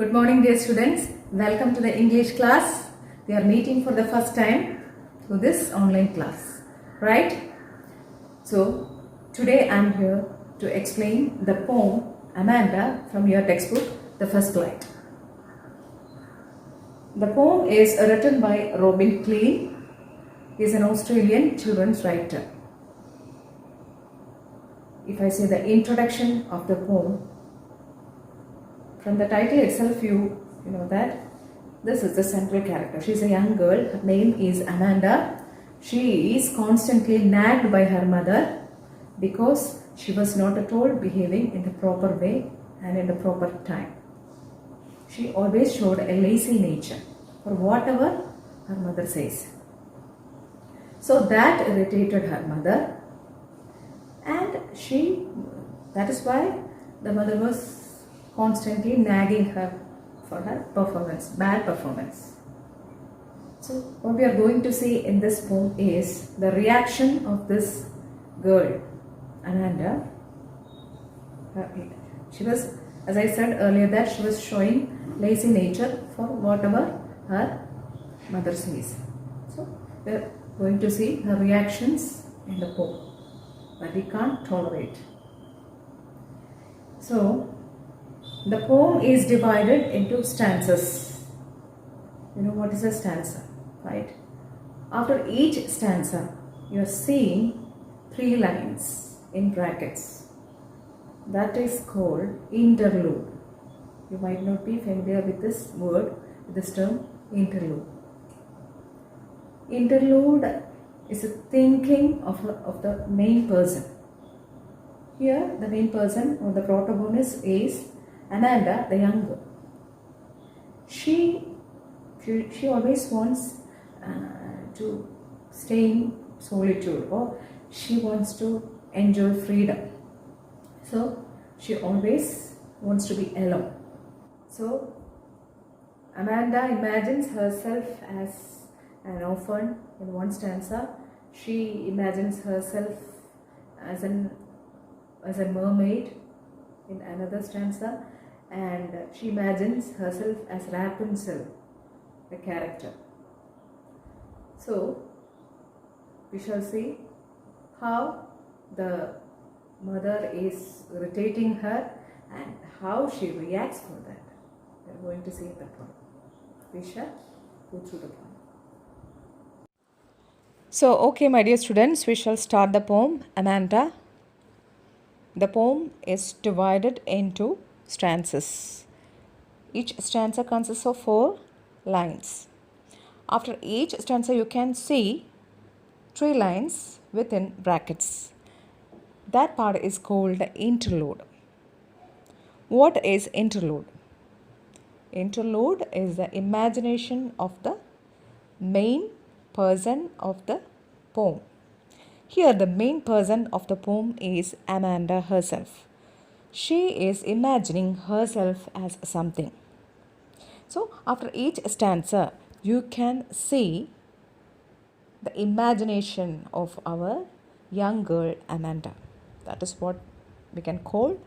Good morning, dear students. Welcome to the English class. We are meeting for the first time to this online class, right? So, today I am here to explain the poem Amanda from your textbook, The First Light. The poem is written by Robin Klein. He is an Australian children's writer. If I say the introduction of the poem, from the title itself you know that this is the central character. She is a young girl. Her name is Amanda. She is constantly nagged by her mother because she was not at all behaving in the proper way and in the proper time. She always showed a lazy nature for whatever her mother says. So that irritated her mother, and that is why the mother was constantly nagging her for her bad performance. So what we are going to see in this poem is the reaction of this girl, Amanda. She was, as I said earlier, that she was showing lazy nature for whatever her mother says. So we are going to see her reactions in the poem that we can't tolerate. So the poem is divided into stanzas. You know what is a stanza, right? After each stanza, you are seeing 3 lines in brackets. That is called interlude. You might not be familiar with this word, with this term, interlude. Interlude is a thinking of the main person. Here, the main person or the protagonist is Amanda, the young girl. She always wants to stay in solitude, or she wants to enjoy freedom. So she always wants to be alone. So Amanda imagines herself as an orphan in one stanza. She imagines herself as a mermaid in another stanza, and she imagines herself as Rapunzel, the character. So we shall see how the mother is irritating her and how she reacts for that. We are going to see the poem. We shall go through the poem. So, okay, my dear students, we shall start the poem, Amanda. The poem is divided into stanzas. Each stanza consists of 4 lines. After each stanza, you can see 3 lines within brackets. That part is called the interlude. What is interlude? Interlude is the imagination of the main person of the poem. Here, the main person of the poem is Amanda herself. She is imagining herself as something. So, after each stanza, you can see the imagination of our young girl Amanda. That is what we can call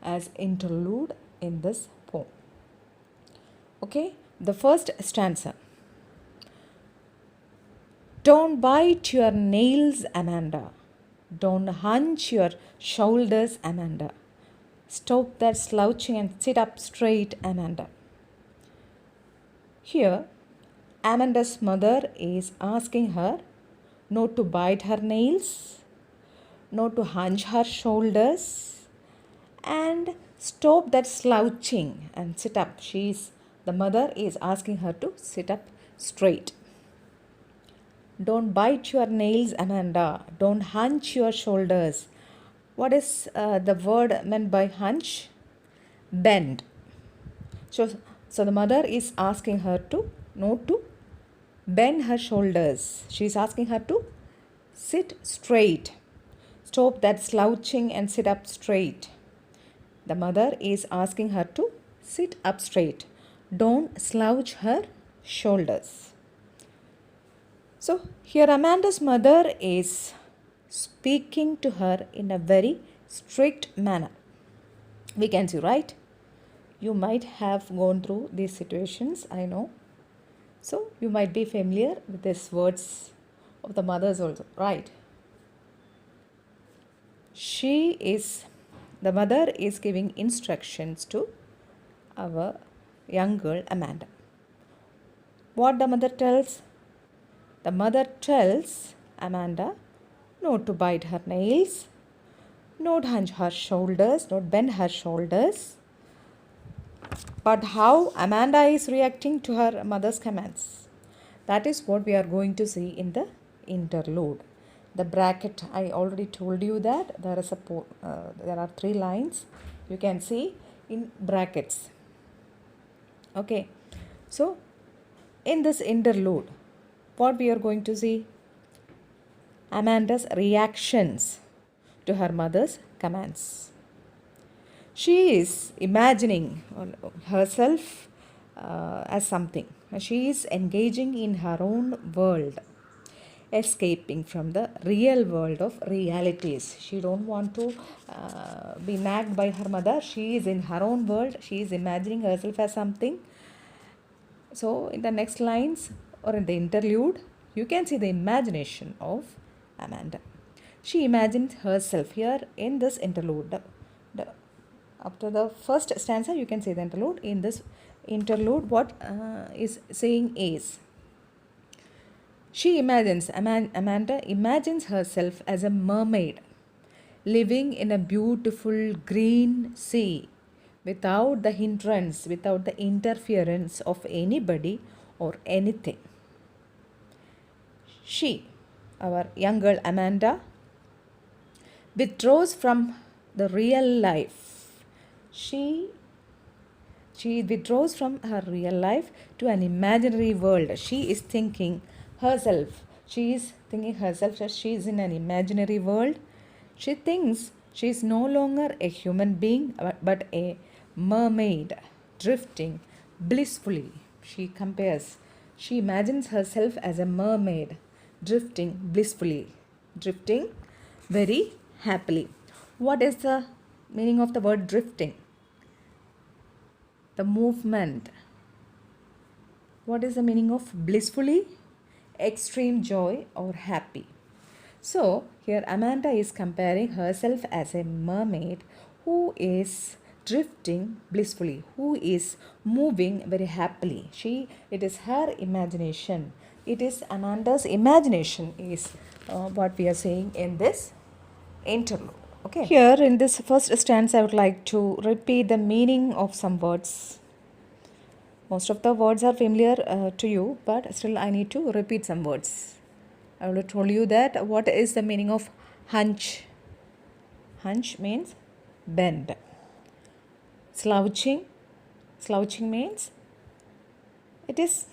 as interlude in this poem. Okay, the first stanza. Don't bite your nails, Amanda. Don't hunch your shoulders, Amanda. Stop that slouching and sit up straight, Amanda. Here, Amanda's mother is asking her not to bite her nails, not to hunch her shoulders, and stop that slouching and sit up. The mother is asking her to sit up straight. Don't bite your nails, Amanda. Don't hunch your shoulders. What is the word meant by hunch? Bend. So the mother is asking her to not to bend her shoulders. She is asking her to sit straight. Stop that slouching and sit up straight. The mother is asking her to sit up straight. Don't slouch her shoulders. So here Amanda's mother is speaking to her in a very strict manner. We can see, right? You might have gone through these situations, I know. So you might be familiar with these words of the mothers also, right? The mother is giving instructions to our young girl Amanda. What the mother tells? The mother tells Amanda not to bite her nails, not hunch her shoulders, not bend her shoulders. But how Amanda is reacting to her mother's commands, that is what we are going to see in the interlude. The bracket, I already told you that there are 3 lines. You can see in brackets. Okay, so in this interlude, what we are going to see? Amanda's reactions to her mother's commands. She is imagining herself as something. She is engaging in her own world, escaping from the real world of realities. She don't want to be nagged by her mother. She is in her own world. She is imagining herself as something. So in the next lines or in the interlude, you can see the imagination of Amanda. She imagines herself here in this interlude. After the first stanza, you can see the interlude. In this interlude, what is saying is, Amanda imagines herself as a mermaid living in a beautiful green sea without the hindrance, without the interference of anybody or anything. She, our young girl Amanda, withdraws from the real life. She withdraws from her real life to an imaginary world. She is thinking herself that she is in an imaginary world. She thinks she is no longer a human being but a mermaid drifting blissfully. She imagines herself as a mermaid drifting blissfully, drifting very happily. What is the meaning of the word drifting? The movement. What is the meaning of blissfully? Extreme joy or happy. So here Amanda is comparing herself as a mermaid who is drifting blissfully, who is moving very happily. It is her imagination. It is Amanda's imagination is what we are saying in this interlude. Okay. Here in this first stanza, I would like to repeat the meaning of some words. Most of the words are familiar to you, but still I need to repeat some words. I will tell you that what is the meaning of hunch. Hunch means bend. Slouching. Slouching means it is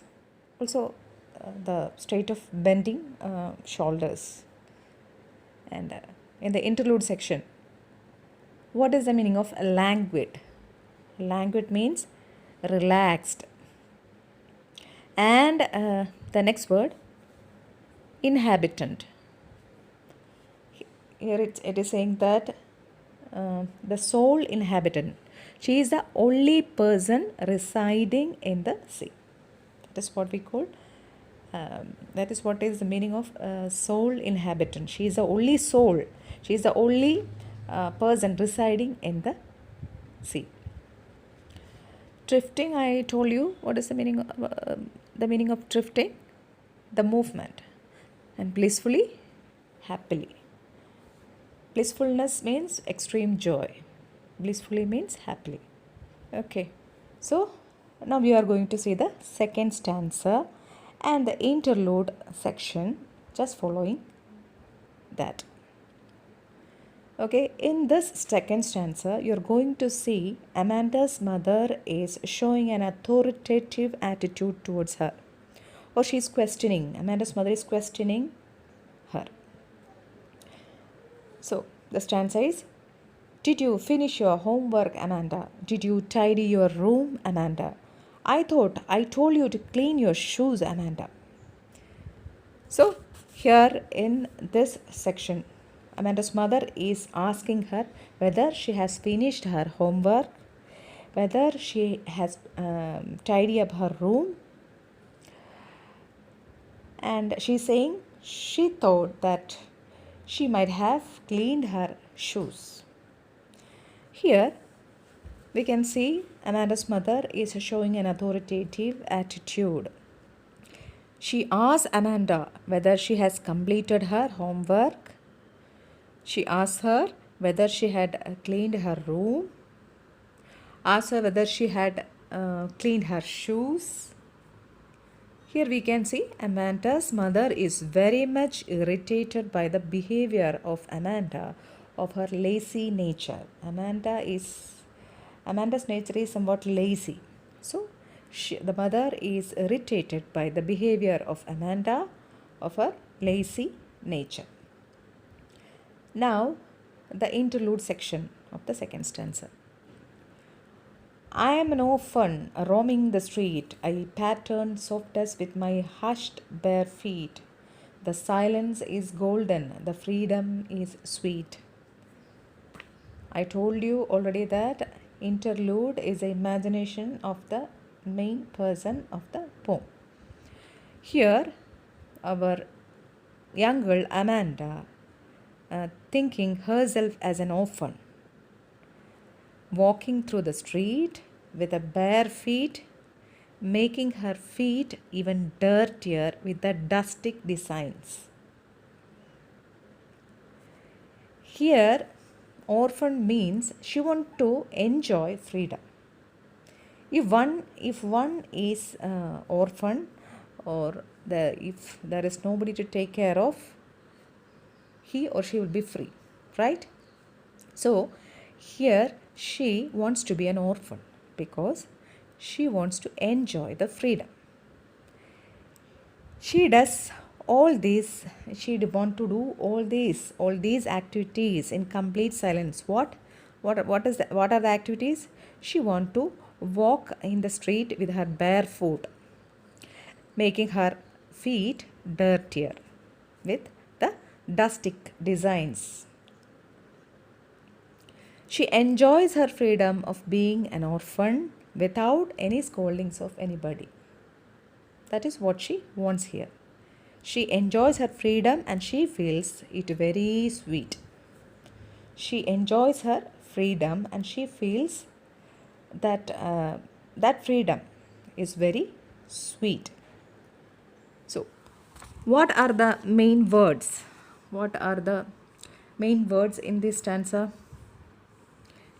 also the state of bending shoulders. And in the interlude section, what is the meaning of languid? Languid means relaxed. And the next word, inhabitant. Here it is saying that the sole inhabitant. She is the only person residing in the sea. That is what we call, that is what is the meaning of sole inhabitant. She is the only soul. She is the only person residing in the sea. Drifting, I told you what is the meaning of drifting? The movement. And blissfully, happily. Blissfulness means extreme joy. Blissfully means happily. Okay. So now we are going to see the second stanza and the interlude section just following that. Okay, in this second stanza, you're going to see Amanda's mother is showing an authoritative attitude towards her. Or she's questioning. Amanda's mother is questioning her. So, the stanza is, did you finish your homework, Amanda? Did you tidy your room, Amanda? I thought I told you to clean your shoes, Amanda. So, here in this section, Amanda's mother is asking her whether she has finished her homework, whether she has tidy up her room, and she's saying she thought that she might have cleaned her shoes. Here we can see Amanda's mother is showing an authoritative attitude. She asks Amanda whether she has completed her homework. She asks her whether she had cleaned her room. Asks her whether she had cleaned her shoes. Here we can see Amanda's mother is very much irritated by the behavior of Amanda, of her lazy nature. Amanda's nature is somewhat lazy. So the mother is irritated by the behavior of Amanda, of her lazy nature. Now the interlude section of the second stanza. I am an orphan roaming the street. I pattern soft dust with my hushed bare feet. The silence is golden, the freedom is sweet. I told you already that interlude is an imagination of the main person of the poem. Here, our young girl Amanda, thinking herself as an orphan, walking through the street with a bare feet, making her feet even dirtier with the dusty designs. Here, orphan means she wants to enjoy freedom. If one is orphan, or if there is nobody to take care of, he or she will be free, right? So here she wants to be an orphan because she wants to enjoy the freedom. She does all this, she want to do all these activities in complete silence. What are the activities? She want to walk in the street with her bare foot, making her feet dirtier with the dusty designs. She enjoys her freedom of being an orphan without any scoldings of anybody. That is what she wants here. She enjoys her freedom and she feels it very sweet. She enjoys her freedom and she feels that that freedom is very sweet. So, what are the main words? What are the main words in this stanza?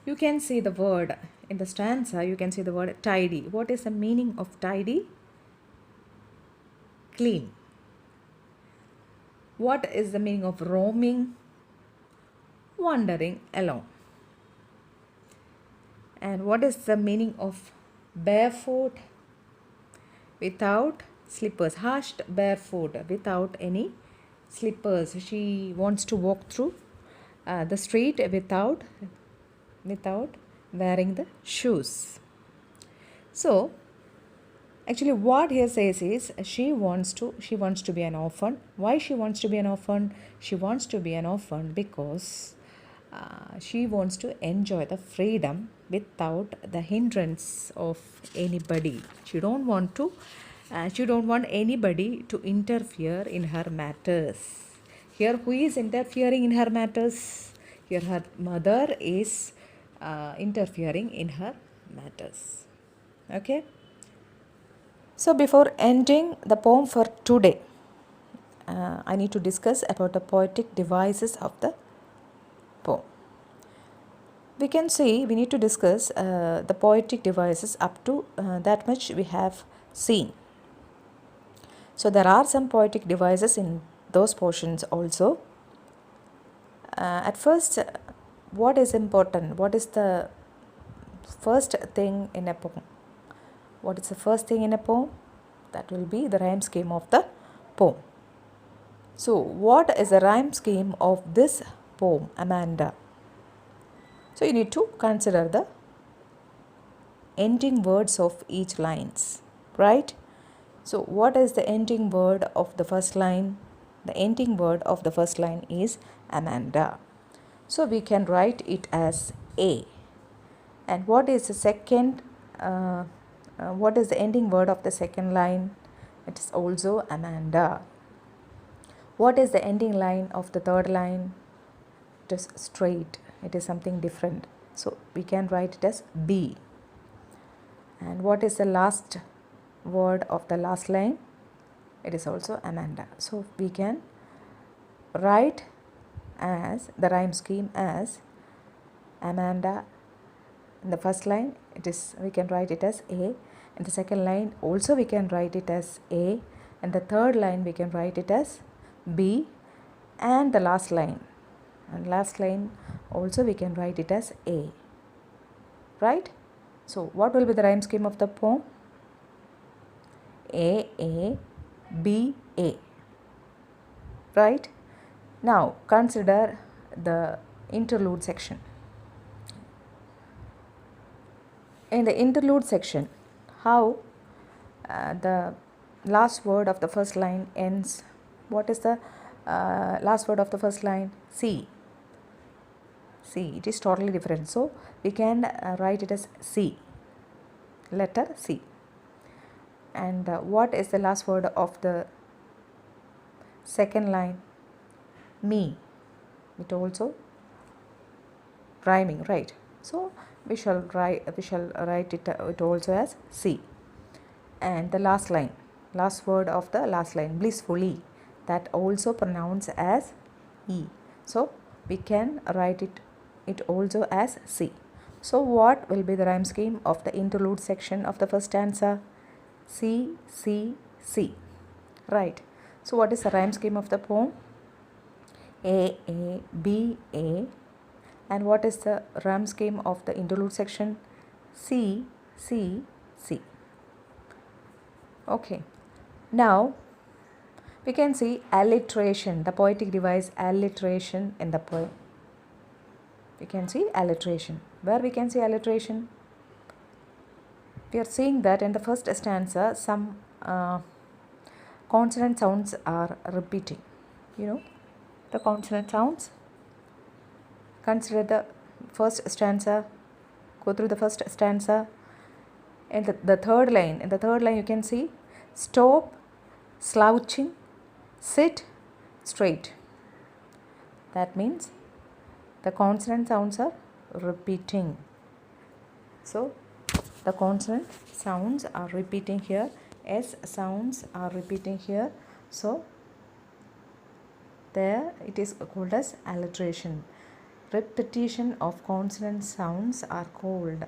You can see the word in the stanza, you can see the word tidy. What is the meaning of tidy? Clean. What is the meaning of roaming? Wandering alone. And what is the meaning of barefoot? Without slippers. Hushed barefoot, without any slippers. She wants to walk through the street without wearing the shoes. So actually what here says is she wants to be an orphan. Why she wants to be an orphan? She wants to be an orphan because she wants to enjoy the freedom without the hindrance of anybody. She don't want anybody to interfere in her matters. Here, who is interfering in her matters? Here, her mother is interfering in her matters. Okay. So, before ending the poem for today, I need to discuss about the poetic devices of the poem. We can see we need to discuss the poetic devices up to that much we have seen. So there are some poetic devices in those portions also. At first, what is important? What is the first thing in a poem? What is the first thing in a poem? That will be the rhyme scheme of the poem. So what is the rhyme scheme of this poem, Amanda? So you need to consider the ending words of each lines, right? So what is the ending word of the first line? The ending word of the first line is Amanda. So we can write it as A. And what is the second, what is the ending word of the second line? It is also Amanda. What is the ending line of the third line? It is straight. It is something different. So we can write it as B. And what is the last word of the last line? It is also Amanda. So we can write as the rhyme scheme as Amanda. In the first line, we can write it as A. In the second line, also we can write it as A. And the third line, we can write it as B. And the last line, also we can write it as A. Right? So what will be the rhyme scheme of the poem? A, B, A. Right? Now consider the interlude section. In the interlude section, how the last word of the first line ends. What is the last word of the first line? C. C. It is totally different. So we can write it as C. Letter C. And what is the last word of the second line? Me. It also rhyming, right? So we shall write it also as C. And the last word of the last line, blissfully, that also pronounced as E. So we can write it also as C. So what will be the rhyme scheme of the interlude section of the first stanza? C, C, C. Right. So what is the rhyme scheme of the poem? A, B, A. And what is the rhyme scheme of the interlude section? C, C, C. Okay. Now we can see alliteration, the poetic device alliteration in the poem. We can see alliteration. Where we can see alliteration? We are seeing that in the first stanza some consonant sounds are repeating. You know the consonant sounds. Consider the first stanza. Go through the first stanza. In the third line, you can see stop, slouching, sit, straight. That means the consonant sounds are repeating. So the consonant sounds are repeating here. S sounds are repeating here. So there it is called as alliteration. Repetition of consonant sounds are called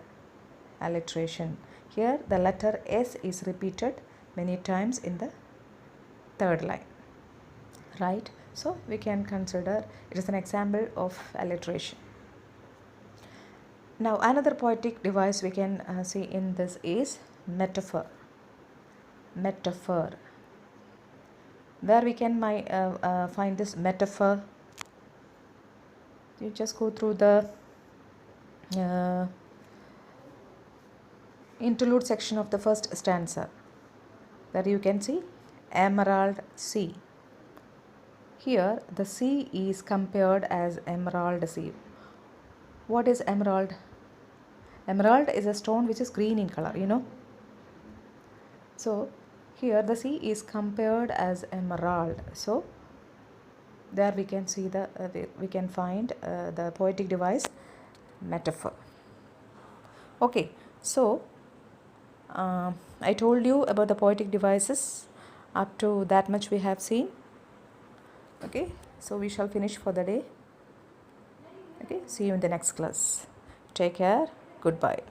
alliteration. Here the letter S is repeated many times in the third line. Right? So we can consider it is an example of alliteration. Now another poetic device we can see in this is metaphor. Metaphor. Where we can find this metaphor? You just go through the interlude section of the first stanza. There you can see emerald sea. Here the sea is compared as emerald sea. What is emerald? Emerald is a stone which is green in color, you know. So here the sea is compared as emerald. So there we can see we can find the poetic device metaphor. Okay, so I told you about the poetic devices. Up to that much we have seen. Okay, so we shall finish for the day. Okay, see you in the next class. Take care. Goodbye.